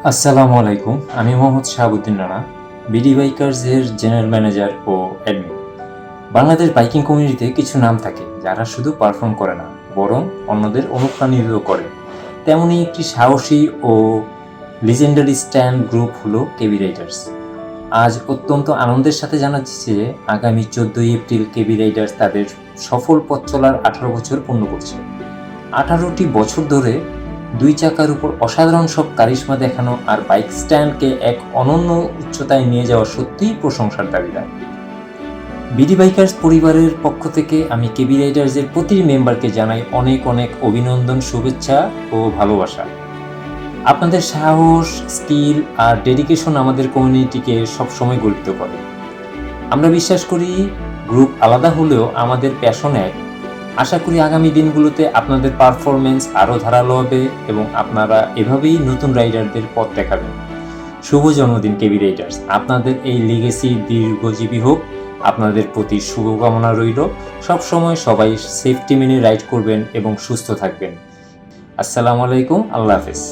আসসালামু আলাইকুম। আমি মোহাম্মদ শাহাবুদ্দিন রানা, বিডি বাইকার্সের জেনারেল ম্যানেজার ও অ্যাডমিন। বাংলাদেশ বাইকিং কমিউনিটিতে কিছু নাম থাকে যারা শুধু পারফর্ম করে না, বরং অন্যদের অনুপ্রাণিত করে। তেমনই একটি সাহসী ও লিজেন্ডারি স্ট্যান্ড গ্রুপ হলো কেবি রাইডার্স। আজ অত্যন্ত আনন্দের সাথে জানাচ্ছি যে আগামী 14ই এপ্রিল কেবি রাইডার্স তাদের সফল পথ চলার 18 বছর পূর্ণ করছে। 18টি বছর ধরে দুই চাকার উপর অসাধারণ সব কারিশমা দেখানো আর বাইক স্ট্যান্ডকে এক অনন্য উচ্চতায় নিয়ে যাওয়া সত্যিই প্রশংসার দাবিদার। বিডি বাইকার্স পরিবারের পক্ষ থেকে আমি কেবি রাইডার্সের প্রতিটি মেম্বারকে জানাই অনেক অনেক অভিনন্দন, শুভেচ্ছা ও ভালোবাসা। আপনাদের সাহস, স্কিল আর ডেডিকেশন আমাদের কমিউনিটিকে সবসময় গঠিত করে। আমরা বিশ্বাস করি গ্রুপ আলাদা হলেও আমাদের প্যাশন এক। আশা করি আগামী দিনগুলোতে আপনাদের পারফরমেন্স আরও ধারালো হবে এবং আপনারা এভাবেই নতুন রাইডারদের পথ দেখাবেন। শুভ জন্মদিন কেবি রাইডার্স, আপনাদের এই লিগেসি দীর্ঘজীবী হোক। আপনাদের প্রতি শুভকামনা রইল। সবসময় সবাই সেফটি মেনে রাইড করবেন এবং সুস্থ থাকবেন। আসসালামু আলাইকুম, আল্লাহ হাফেজ।